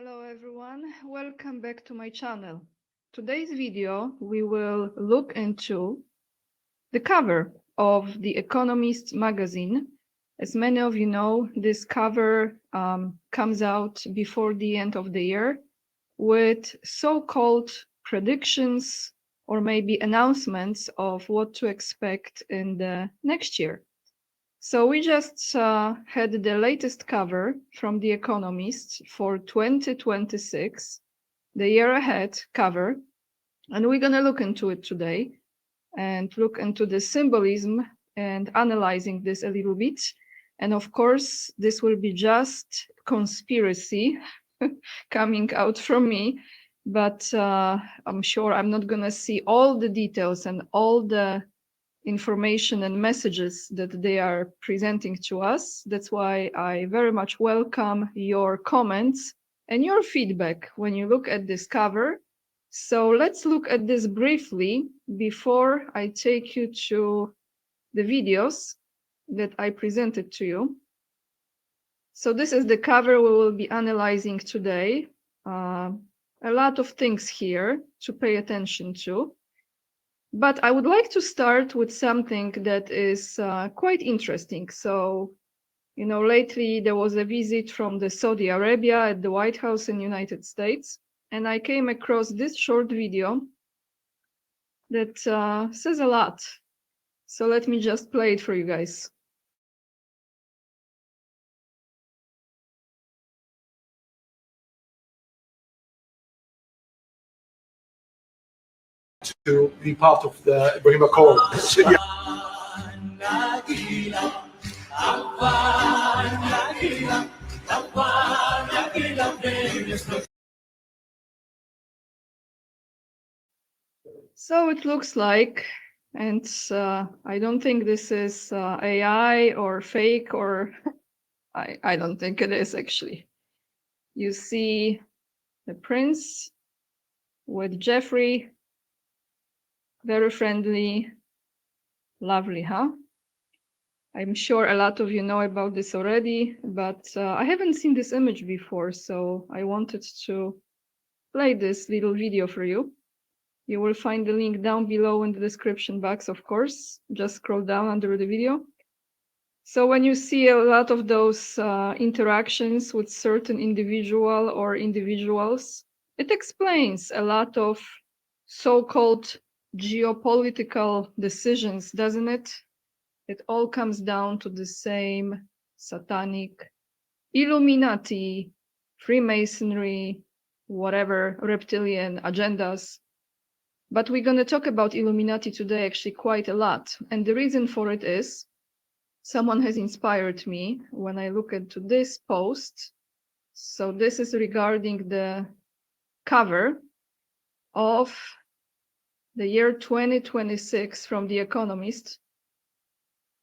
Hello everyone, welcome back to my channel. Today's video we will look into the cover of the Economist magazine. As many of you know, this cover comes out before the end of the year with so-called predictions or maybe announcements of what to expect in the next year. So we just had the latest cover from The Economist for 2026, the year ahead cover, and we're going to look into it today and look into the symbolism and analyzing this a little bit. And of course, this will be just conspiracy coming out from me, but I'm sure I'm not going to see all the details and all the information and messages that they are presenting to us. That's why I very much welcome your comments and your feedback when you look at this cover. So let's look at this briefly before I take you to the videos that I presented to you. So this is the cover we will be analyzing today. A lot of things here to pay attention to. But I would like to start with something that is quite interesting. So, you know, lately there was a visit from the Saudi Arabia at the White House in the United States, and I came across this short video that says a lot. So let me just play it for you guys. To be part of the Ibrahim Accord. So it looks like, and I don't think this is AI or fake, or I don't think it is actually. You see the prince with Jeffrey, very friendly, lovely, huh? I'm sure a lot of you know about this already, but I haven't seen this image before, so I wanted to play this little video for you. You will find the link down below in the description box, of course. Just scroll down under the video. So when you see a lot of those interactions with certain individual or individuals, it explains a lot of so-called geopolitical decisions, doesn't it? It all comes down to the same satanic Illuminati, Freemasonry, whatever, reptilian agendas. But we're going to talk about Illuminati today actually quite a lot. And the reason for it is someone has inspired me when I look into this post. So this is regarding the cover of the year 2026 from The Economist.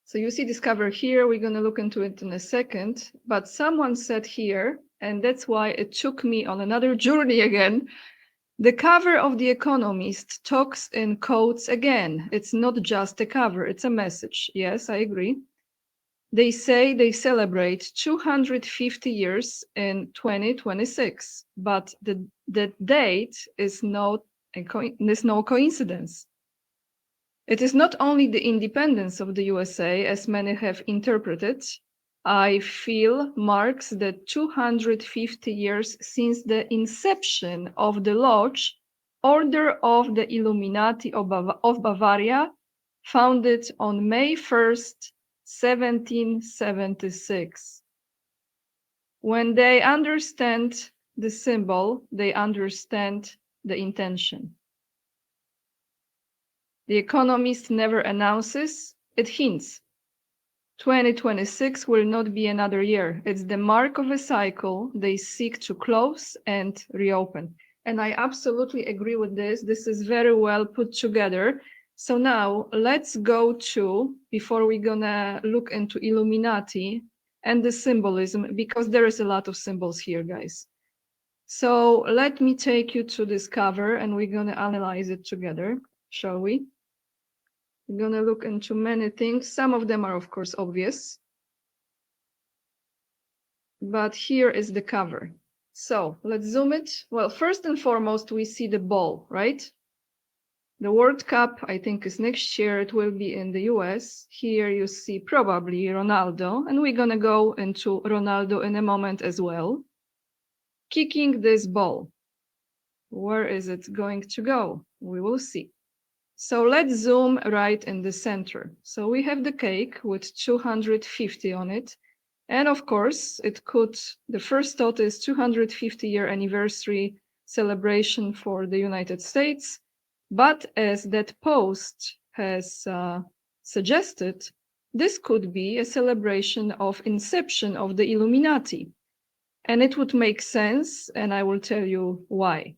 So you see this cover here, we're going to look into it in a second, but someone said here, and that's why it took me on another journey again, the cover of The Economist talks in quotes again. It's not just a cover, it's a message. Yes, I agree. They say they celebrate 250 years in 2026, but the date is no coincidence. It is not only the independence of the USA, as many have interpreted. I feel marks the 250 years since the inception of the Lodge, Order of the Illuminati of Bavaria, founded on May 1st, 1776. When they understand the symbol, they understand the intention. The Economist never announces, it hints. 2026 will not be another year. It's the mark of a cycle they seek to close and reopen. And I absolutely agree with this. This is very well put together. So now let's go to, before we're gonna look into Illuminati and the symbolism, because there is a lot of symbols here, guys. So let me take you to this cover and we're gonna analyze it together, shall we? We're going to look into many things. Some of them are, of course, obvious. But here is the cover. So let's zoom it. Well, first and foremost, we see the ball, right? The World Cup, I think, is next year. It will be in the US. Here you see probably Ronaldo, and we're going to go into Ronaldo in a moment as well. Kicking this ball. Where is it going to go? We will see. So let's zoom right in the center. So we have the cake with 250 on it. And of course, the first thought is 250-year anniversary celebration for the United States. But as that post has suggested, this could be a celebration of inception of the Illuminati. And it would make sense, and I will tell you why,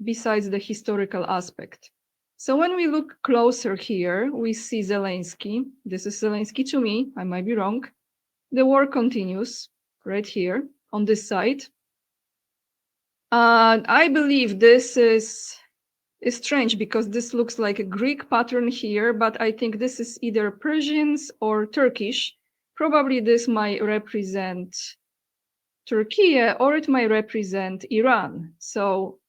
besides the historical aspect. So when we look closer here, we see Zelensky. This is Zelensky to me, I might be wrong. The war continues right here on this side. I believe this is strange because this looks like a Greek pattern here, but I think this is either Persians or Turkish. Probably this might represent Turkey or it might represent Iran. So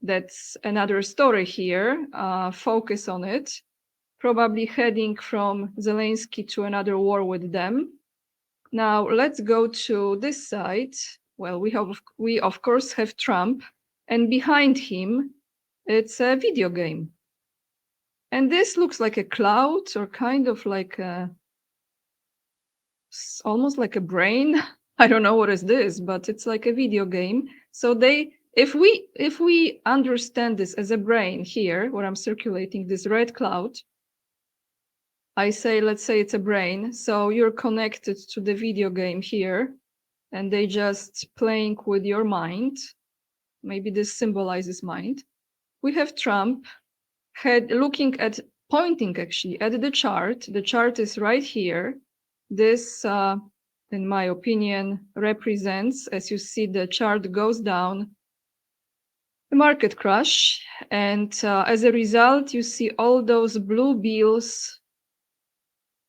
that's another story here. Focus on it. Probably heading from Zelensky to another war with them. Now let's go to this side. Well, we of course have Trump, and behind him, it's a video game. And this looks like a cloud or kind of like almost like a brain. I don't know what is this, but it's like a video game. So if we understand this as a brain here, where I'm circulating this red cloud, let's say it's a brain. So you're connected to the video game here, and they just playing with your mind. Maybe this symbolizes mind. We have Trump pointing actually at the chart. The chart is right here. This, in my opinion, represents, as you see, the chart goes down, the market crash. And as a result, you see all those blue bills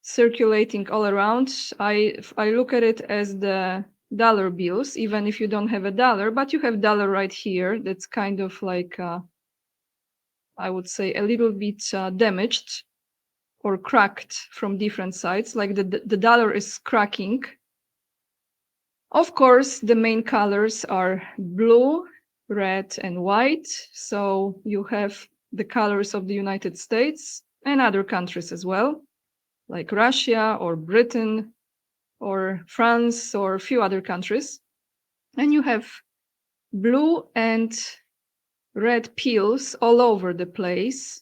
circulating all around. I look at it as the dollar bills, even if you don't have a dollar, but you have dollar right here. That's kind of like, I would say, a little bit damaged or cracked from different sides, like the dollar is cracking. Of course, the main colors are blue, red, and white. So you have the colors of the United States and other countries as well, like Russia or Britain or France or a few other countries. And you have blue and red pills all over the place,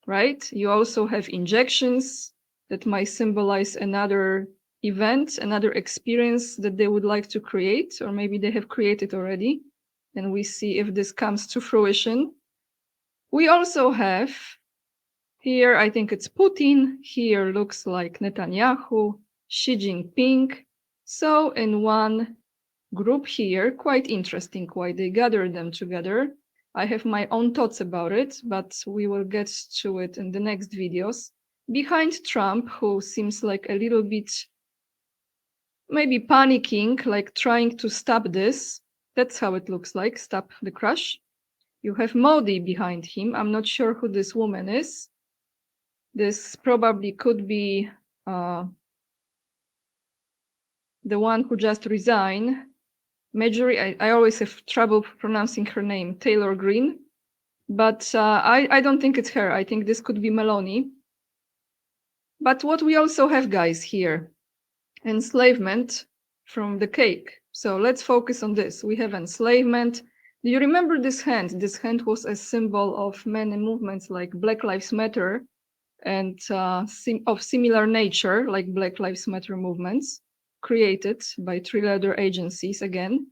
right? You also have injections that might symbolize another event, another experience that they would like to create, or maybe they have created already. And we see if this comes to fruition. We also have here, I think it's Putin. Here looks like Netanyahu, Xi Jinping. So in one group here, quite interesting why they gathered them together. I have my own thoughts about it, but we will get to it in the next videos. Behind Trump, who seems like a little bit maybe panicking, like trying to stop this. That's how it looks like, stop the crash. You have Modi behind him. I'm not sure who this woman is. This probably could be the one who just resigned. Marjorie, I always have trouble pronouncing her name, Taylor Greene. But I don't think it's her. I think this could be Meloni. But what we also have, guys, here, enslavement from the cake. So let's focus on this. We have enslavement. Do you remember this hand? This hand was a symbol of many movements like Black Lives Matter and of similar nature, like Black Lives Matter movements created by three-letter agencies again.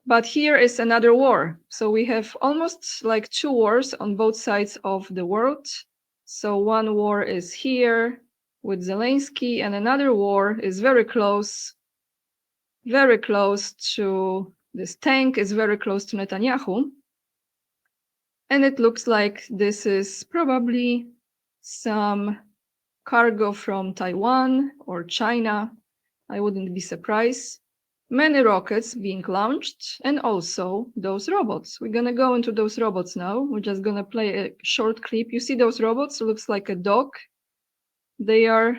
But here is another war. So we have almost like two wars on both sides of the world. So one war is here with Zelensky, and another war is very close to this tank, is very close to Netanyahu. And it looks like this is probably some cargo from Taiwan or China. I wouldn't be surprised. many rockets being launched, and also those robots. We're gonna go into those robots now. We're just gonna play a short clip. You see those robots? It looks like a dog. They are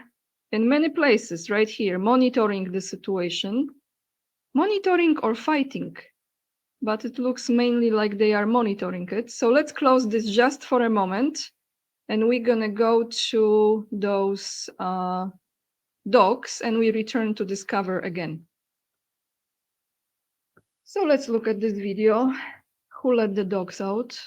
in many places right here, monitoring the situation, monitoring or fighting, but it looks mainly like they are monitoring it. So let's close this just for a moment, and we're gonna go to those dogs, and we return to discover again. So let's look at this video. Who let the dogs out?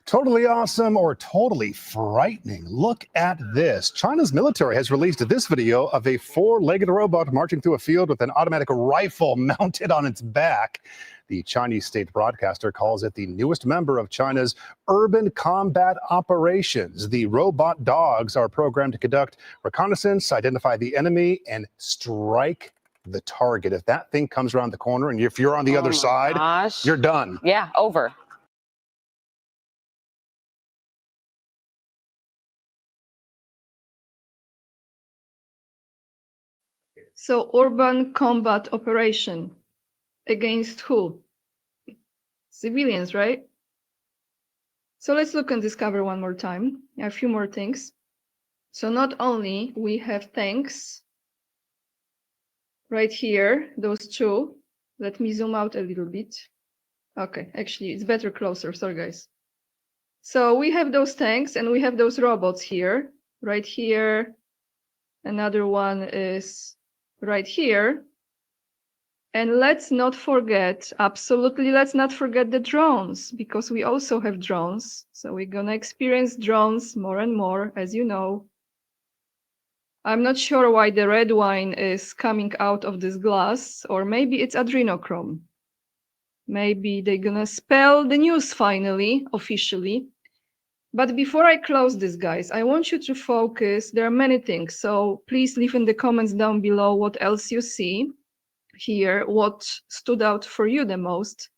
Totally awesome or totally frightening. Look at this. China's military has released this video of a four-legged robot marching through a field with an automatic rifle mounted on its back. The Chinese state broadcaster calls it the newest member of China's urban combat operations. The robot dogs are programmed to conduct reconnaissance, identify the enemy, and strike the target. If that thing comes around the corner and if you're on the other side, you're done. Yeah, over. So urban combat operation against who? Civilians, right? So let's look and discover one more time. A few more things. So not only we have tanks right here, those two. Let me zoom out a little bit. Okay, actually it's better closer, sorry guys. So we have those tanks and we have those robots here, right here. Another one is right here. And let's not forget, absolutely, let's not forget the drones, because we also have drones. So we're gonna experience drones more and more, as you know. I'm not sure why the red wine is coming out of this glass, or maybe it's adrenochrome. Maybe they're gonna spell the news finally, officially. But before I close this, guys, I want you to focus. There are many things, so please leave in the comments down below what else you see here, what stood out for you the most.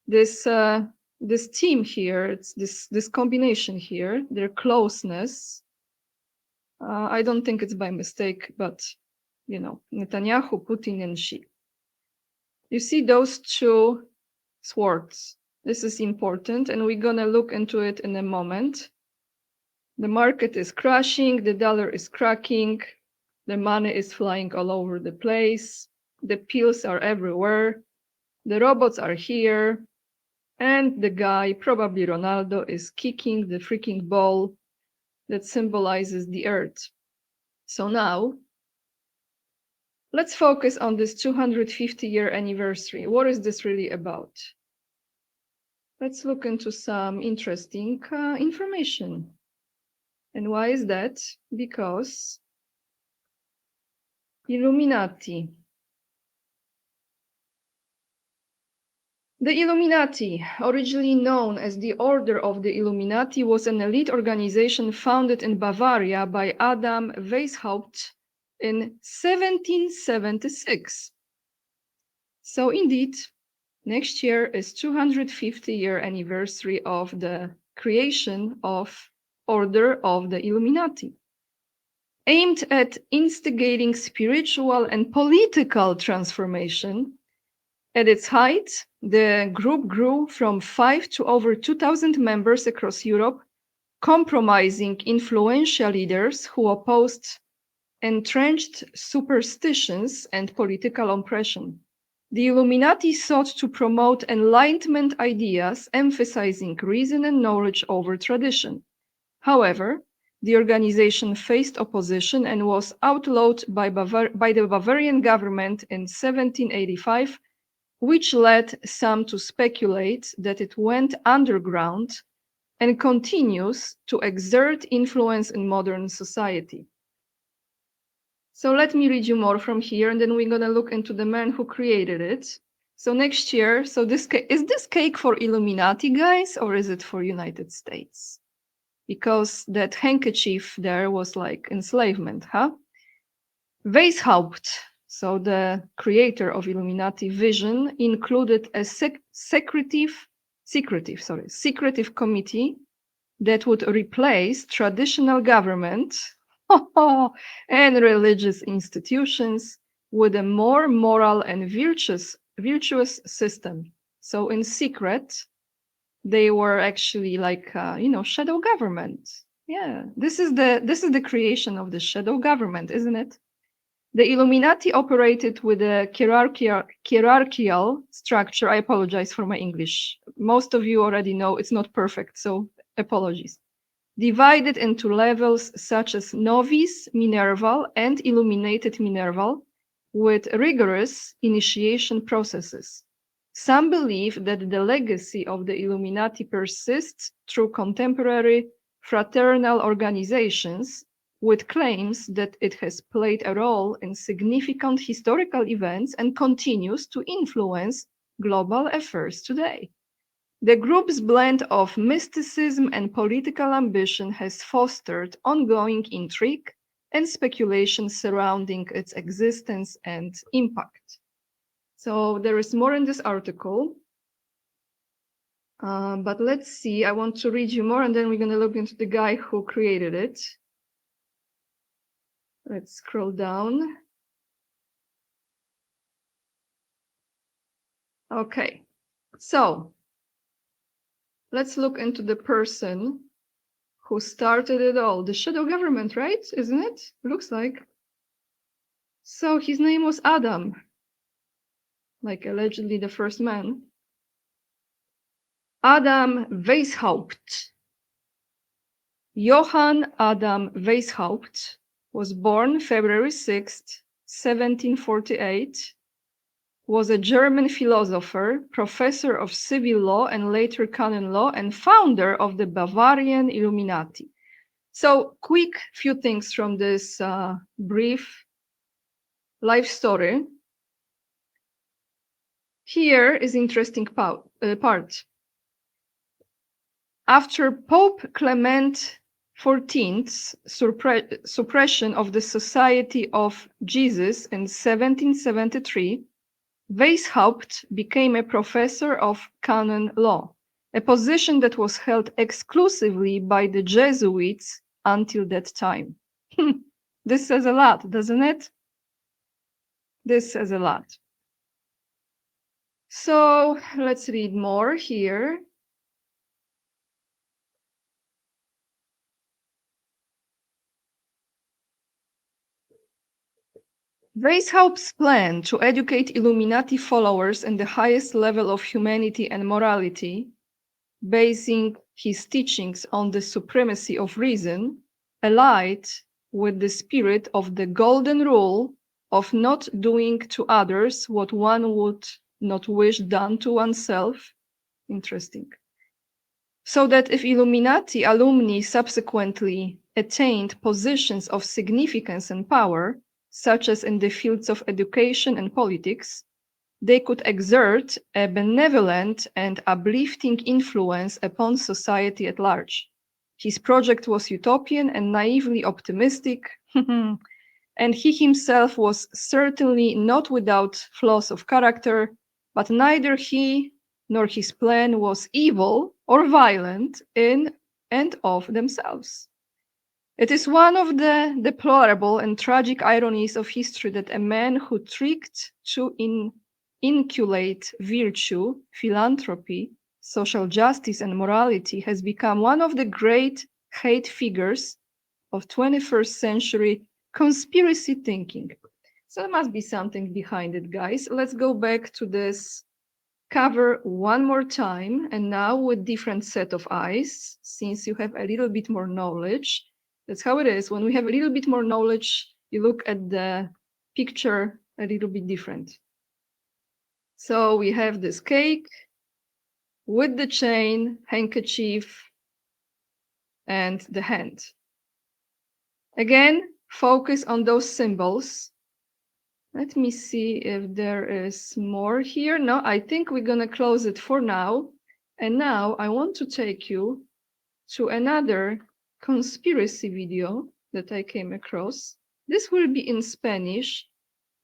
This team here, it's this combination here, their closeness. I don't think it's by mistake, but you know, Netanyahu, Putin, and Xi. You see those two swords. This is important, and we're gonna look into it in a moment. The market is crashing, the dollar is cracking, the money is flying all over the place, the pills are everywhere, the robots are here, and the guy, probably Ronaldo, is kicking the freaking ball that symbolizes the earth. So now, let's focus on this 250-year anniversary. What is this really about? Let's look into some interesting information. And why is that? Because Illuminati. The Illuminati, originally known as the Order of the Illuminati, was an elite organization founded in Bavaria by Adam Weishaupt in 1776. So indeed, next year is 250-year anniversary of the creation of Order of the Illuminati, aimed at instigating spiritual and political transformation. At its height, the group grew from 5 to over 2,000 members across Europe, compromising influential leaders who opposed entrenched superstitions and political oppression. The Illuminati sought to promote Enlightenment ideas, emphasizing reason and knowledge over tradition. However, the organization faced opposition and was outlawed by the Bavarian government in 1785, which led some to speculate that it went underground and continues to exert influence in modern society. So let me read you more from here, and then we're going to look into the man who created it. So next year, so is this cake for Illuminati, guys, or is it for United States? Because that handkerchief there was like enslavement, huh? Weishaupt, so the creator of Illuminati vision, included a secretive committee that would replace traditional government and religious institutions with a more moral and virtuous system. So in secret, they were actually like shadow government. Yeah, this is the creation of the shadow government, isn't it? The Illuminati operated with a hierarchical structure. I apologize for my English. Most of you already know it's not perfect, so apologies. Divided into levels such as novice Minerval and illuminated Minerval, with rigorous initiation processes. Some believe that the legacy of the Illuminati persists through contemporary fraternal organizations, with claims that it has played a role in significant historical events and continues to influence global affairs today. The group's blend of mysticism and political ambition has fostered ongoing intrigue and speculation surrounding its existence and impact. So there is more in this article. But let's see, I want to read you more and then we're going to look into the guy who created it. Let's scroll down. Okay, so let's look into the person who started it all. The shadow government, right? Isn't it? Looks like. So his name was Adam, like allegedly the first man. Adam Weishaupt. Johann Adam Weishaupt was born February 6th, 1748, was a German philosopher, professor of civil law and later canon law, and founder of the Bavarian Illuminati. So quick few things from this brief life story. Here is interesting part. After Pope Clement XIV's suppression of the Society of Jesus in 1773, Weishaupt became a professor of canon law, a position that was held exclusively by the Jesuits until that time. This says a lot, doesn't it? This says a lot. So let's read more here. Weishaupt's plan to educate Illuminati followers in the highest level of humanity and morality, basing his teachings on the supremacy of reason, allied with the spirit of the golden rule of not doing to others what one would not wish done to oneself. Interesting. So that if Illuminati alumni subsequently attained positions of significance and power, such as in the fields of education and politics, they could exert a benevolent and uplifting influence upon society at large. His project was utopian and naively optimistic, and he himself was certainly not without flaws of character, but neither he nor his plan was evil or violent in and of themselves. It is one of the deplorable and tragic ironies of history that a man who tricked to inculcate virtue, philanthropy, social justice, and morality has become one of the great hate figures of 21st century conspiracy thinking. So there must be something behind it, guys. Let's go back to this cover one more time, and now with different set of eyes, since you have a little bit more knowledge. That's how it is. When we have a little bit more knowledge, you look at the picture a little bit different. So we have this cake with the chain, handkerchief, and the hand. Again, focus on those symbols. Let me see if there is more here. No, I think we're going to close it for now. And now I want to take you to another conspiracy video that I came across. This will be in Spanish.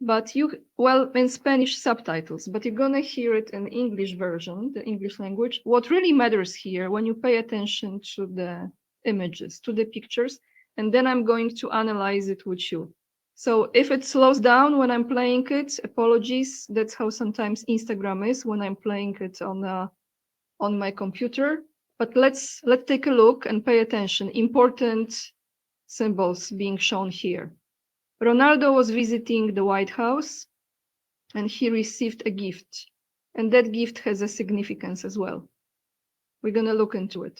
But well, in Spanish subtitles, but you're gonna hear it in English version, the English language. What really matters here, when you pay attention to the images, to the pictures, and then I'm going to analyze it with you. So if it slows down when I'm playing it, apologies. That's how sometimes Instagram is when I'm playing it on my computer. But let's take a look and pay attention. Important symbols being shown here. Ronaldo was visiting the White House and he received a gift. And that gift has a significance as well. We're going to look into it.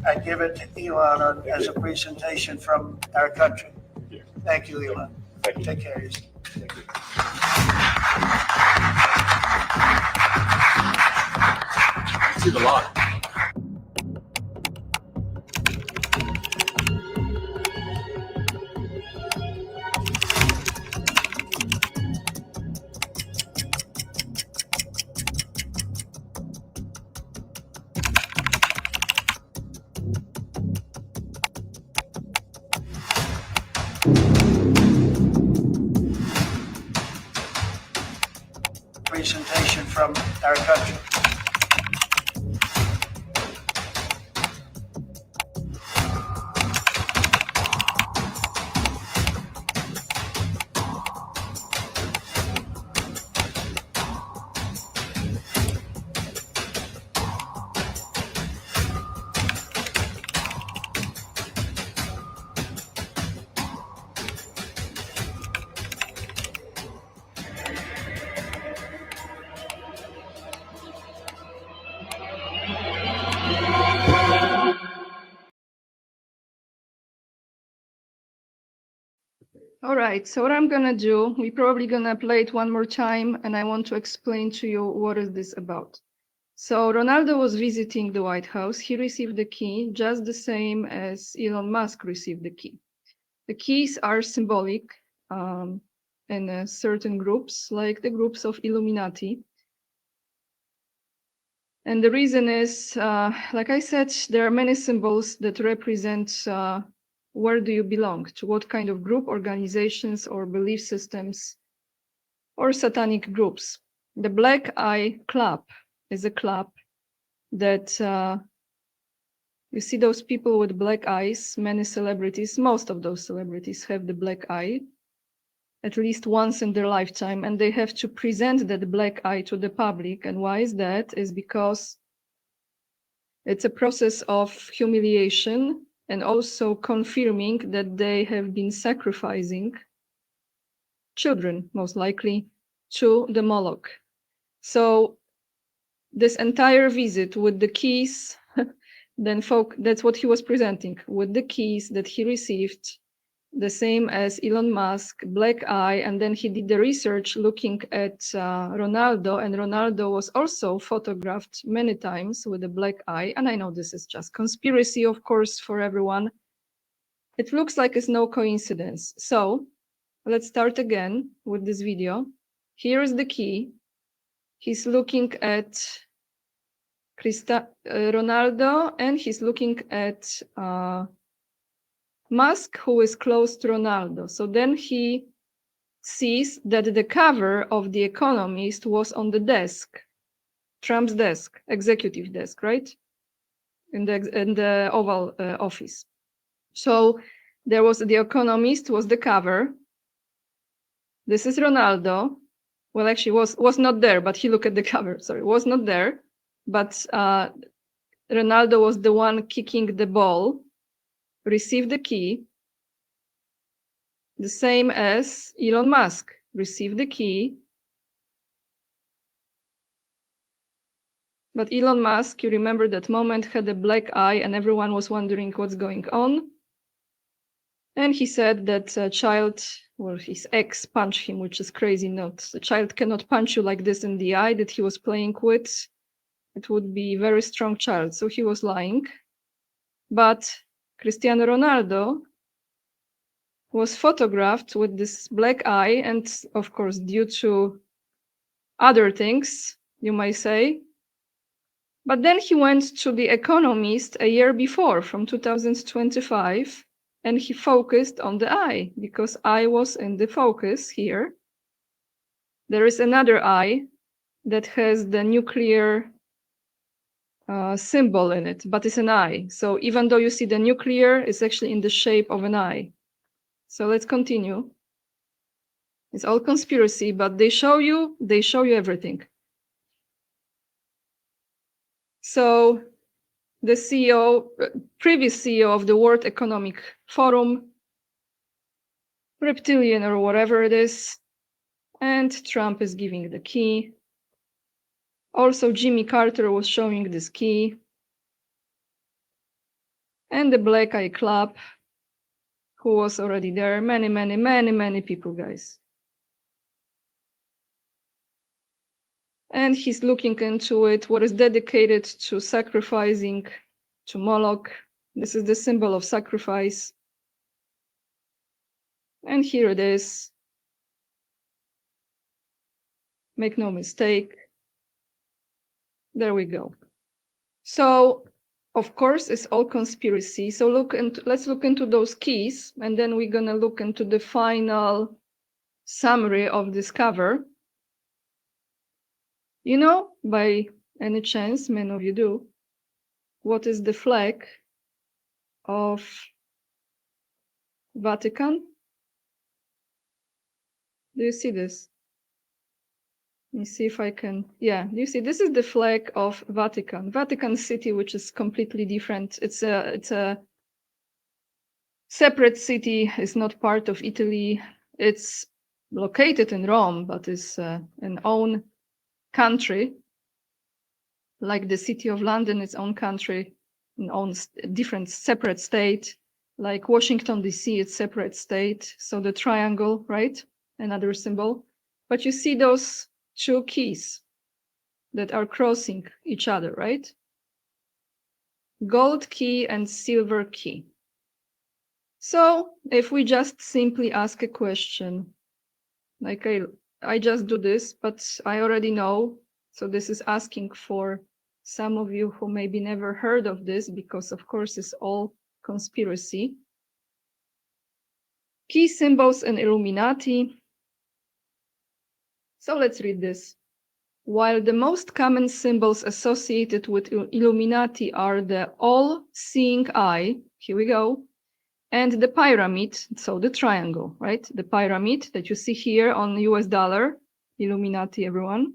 I give it to Elon as a presentation from our country. Thank you, Elon. Thank you. Take care of yourself. Thank you. See the lot. Presentation from our country. All right, so what I'm going to do, we're probably going to play it one more time, and I want to explain to you what is this about. So Ronaldo was visiting the White House. He received the key just the same as Elon Musk received the key. The keys are symbolic in certain groups, like the groups of Illuminati. And the reason is, like I said, there are many symbols that represent where do you belong, to what kind of group, organizations, or belief systems, or satanic groups. The Black Eye Club is a club that you see those people with black eyes, many celebrities, most of those celebrities have the black eye at least once in their lifetime, and they have to present that black eye to the public. And why is that? Is because it's a process of humiliation and also confirming that they have been sacrificing children, most likely, to the Moloch. So this entire visit with the keys, then that's what he was presenting, with the keys that he received, the same as Elon Musk, black eye, and then he did the research looking at Ronaldo, and Ronaldo was also photographed many times with a black eye. And I know this is just conspiracy, of course, for everyone. It looks like it's no coincidence. So let's start again with this video. Here is the key. He's looking at Ronaldo, and he's looking at Musk, who is close to Ronaldo. So then he sees that the cover of The Economist was on the desk, Trump's desk, executive desk, right? In the Oval Office. So there was The Economist was the cover. This is Ronaldo. Well, actually was not there, but he looked at the cover. Sorry, was not there. But Ronaldo was the one kicking the ball, received the key, the same as Elon Musk, received the key. But Elon Musk, you remember that moment, had a black eye and everyone was wondering what's going on. And he said that a child, well, his ex punched him, which is crazy. Not the child cannot punch you like this in the eye that he was playing with. It would be a very strong child. So he was lying. But Cristiano Ronaldo was photographed with this black eye, and of course, due to other things, you might say. But then he went to the Economist a year before, from 2025, and he focused on the eye, because eye was in the focus here. There is another eye that has the nuclear symbol in it, but it's an eye. So even though you see the nuclear, it's actually in the shape of an eye. So let's continue. It's all conspiracy, but they show you everything. So the CEO, previous CEO of the World Economic Forum, reptilian or whatever it is, and Trump is giving the key. Also, Jimmy Carter was showing this key. And the Black Eye Club, who was already there. Many people, guys. And he's looking into it, what is dedicated to sacrificing to Moloch. This is the symbol of sacrifice. And here it is. Make no mistake. There we go. So, of course, it's all conspiracy. So let's look into those keys, and then we're gonna look into the final summary of this cover. You know, by any chance, many of you do, what is the flag of Vatican? Do you see this? Let me see if I can. Yeah, you see, this is the flag of Vatican. Vatican City, which is completely different. It's a separate city. It's not part of Italy. It's located in Rome, but it's an own country. Like the city of London, its own country, an own different separate state. Like Washington, D.C., it's separate state. So the triangle, right? Another symbol. But you see those two keys that are crossing each other, right? Gold key and silver key. So if we just simply ask a question, like I just do this, but I already know. So this is asking for some of you who maybe never heard of this, because of course it's all conspiracy. Key symbols in Illuminati. So let's read this. While the most common symbols associated with Illuminati are the all-seeing eye, here we go, and the pyramid, so the triangle, right? The pyramid that you see here on US dollar, Illuminati, everyone.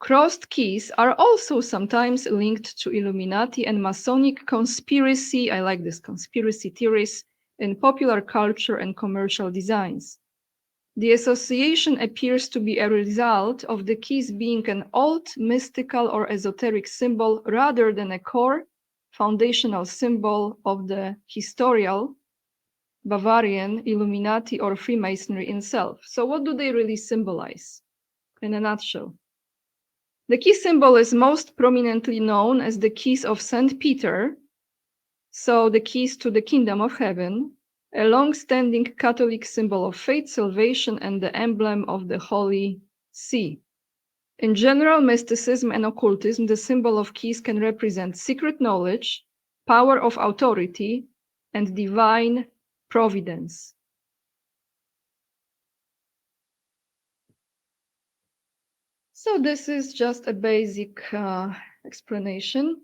Crossed keys are also sometimes linked to Illuminati and Masonic conspiracy, I like this, conspiracy theories in popular culture and commercial designs. The association appears to be a result of the keys being an old mystical or esoteric symbol rather than a core foundational symbol of the historical Bavarian Illuminati or Freemasonry itself. So what do they really symbolize in a nutshell? The key symbol is most prominently known as the keys of St. Peter, so the keys to the kingdom of heaven, a long-standing Catholic symbol of faith, salvation, and the emblem of the Holy See. In general mysticism and occultism, the symbol of keys can represent secret knowledge, power of authority, and divine providence. So this is just a basic explanation.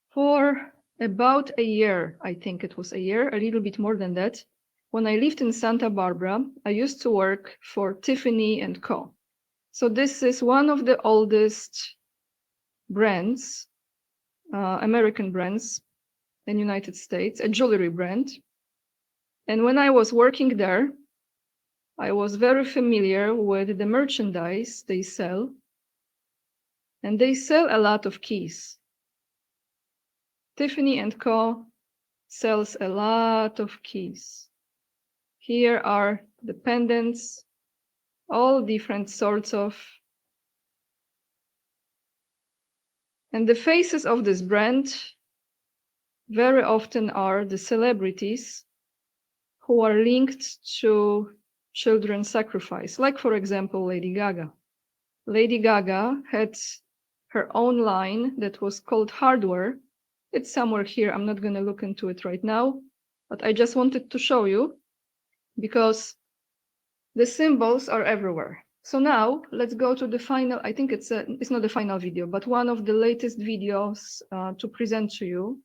For about a year, I think it was a year, a little bit more than that, when I lived in Santa Barbara, I used to work for Tiffany & Co. So this is one of the oldest brands, American brands in the United States, a jewelry brand. And when I was working there, I was very familiar with the merchandise they sell. And they sell a lot of keys. Tiffany & Co. sells a lot of keys. Here are the pendants, all different sorts of. And the faces of this brand very often are the celebrities who are linked to children's sacrifice, like, for example, Lady Gaga. Lady Gaga had her own line that was called Hardware. It's somewhere here. I'm not going to look into it right now, but I just wanted to show you because the symbols are everywhere. So now let's go to the final. I think it's not the final video, but one of the latest videos to present to you,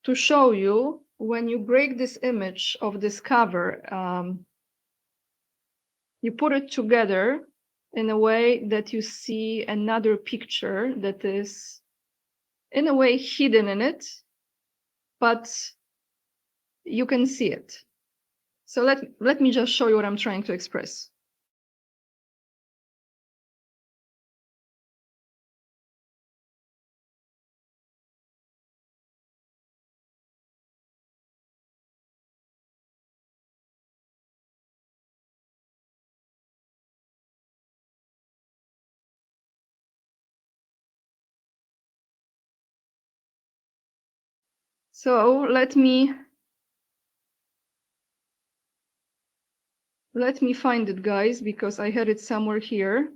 to show you when you break this image of this cover, you put it together in a way that you see another picture that is in a way hidden in it, but you can see it. So let me just show you what I'm trying to express. So let me find it, guys, because I had it somewhere here.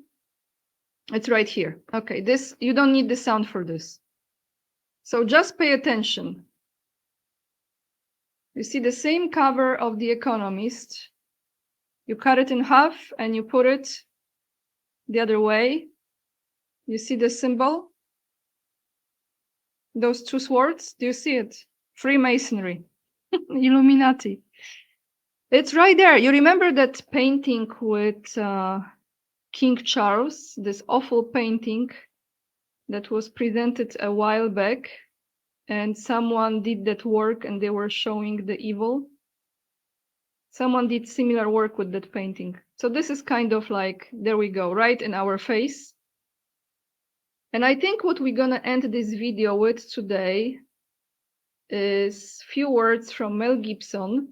It's right here. Okay, this, you don't need the sound for this. So just pay attention. You see the same cover of The Economist. You cut it in half and you put it the other way. You see the symbol? Those two swords, do you see it? Freemasonry, Illuminati. It's right there. You remember that painting with King Charles, this awful painting that was presented a while back, and someone did that work and they were showing the evil? Someone did similar work with that painting. So this is kind of like, there we go, right in our face. And I think what we're gonna end this video with today is few words from Mel Gibson.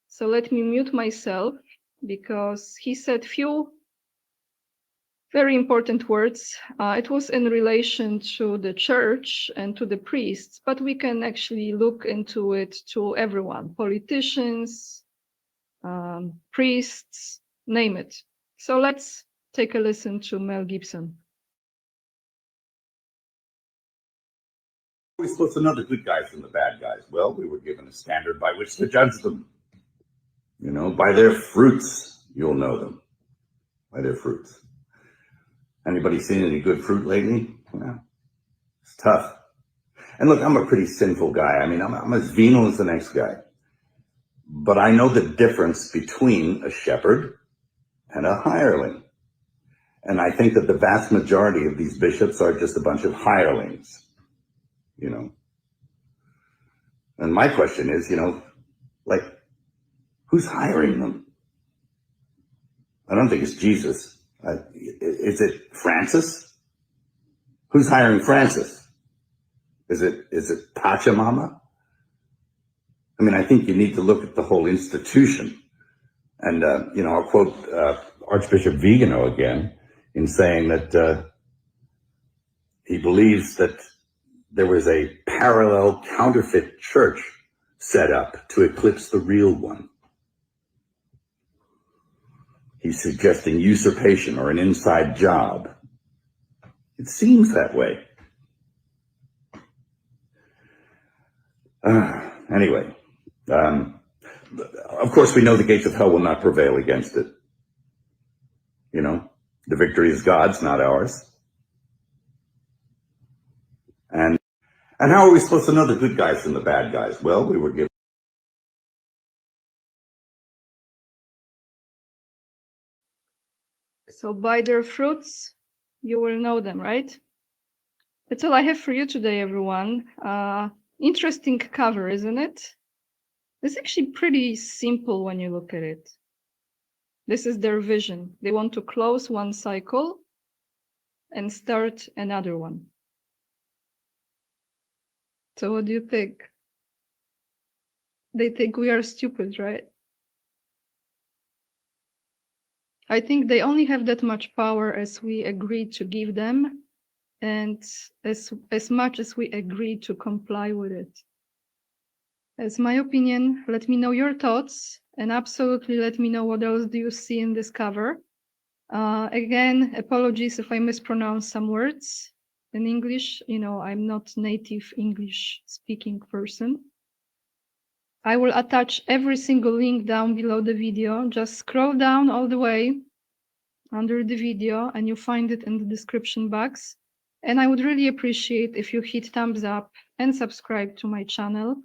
So let me mute myself because he said few very important words. It was in relation to the church and to the priests, but we can actually look into it to everyone, politicians, priests, name it. So let's take a listen to Mel Gibson. We're supposed to know the good guys from the bad guys. Well, we were given a standard by which to judge them. You know, by their fruits, you'll know them. By their fruits. Anybody seen any good fruit lately? Well, it's tough. And look, I'm a pretty sinful guy. I mean, I'm as venal as the next guy. But I know the difference between a shepherd and a hireling. And I think that the vast majority of these bishops are just a bunch of hirelings. You know. And my question is, you know, like, who's hiring them? I don't think it's Jesus. Is it Francis? Who's hiring Francis? Is it Pachamama? I mean, I think you need to look at the whole institution. And, you know, I'll quote Archbishop Vigano again in saying that he believes that there was a parallel counterfeit church set up to eclipse the real one. He's suggesting usurpation or an inside job. It seems that way. Anyway, of course, we know the gates of hell will not prevail against it. You know, the victory is God's, not ours. And how are we supposed to know the good guys from the bad guys? Well, we were given. So by their fruits, you will know them, right? That's all I have for you today, everyone. Interesting cover, isn't it? It's actually pretty simple when you look at it. This is their vision. They want to close one cycle and start another one. So what do you think? They think we are stupid, right? I think they only have that much power as we agreed to give them, and as much as we agreed to comply with it. As my opinion, let me know your thoughts, and absolutely let me know what else do you see in this cover. Again, apologies if I mispronounce some words in English. You know, I'm not native English speaking person. I will attach every single link down below the video. Just scroll down all the way under the video and you find it in the description box. And I would really appreciate if you hit thumbs up and subscribe to my channel.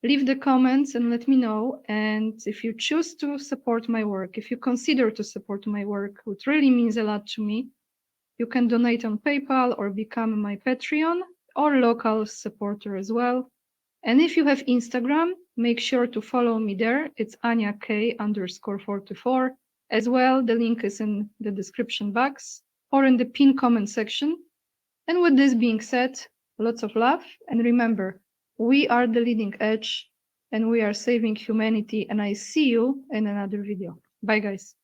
Leave the comments and let me know. And if you choose to support my work, if you consider to support my work, which really means a lot to me, you can donate on PayPal or become my Patreon or local supporter as well. And if you have Instagram, make sure to follow me there. It's AniaK_44. As well, the link is in the description box or in the pinned comment section. And with this being said, lots of love. And remember, we are the leading edge and we are saving humanity. And I see you in another video. Bye, guys.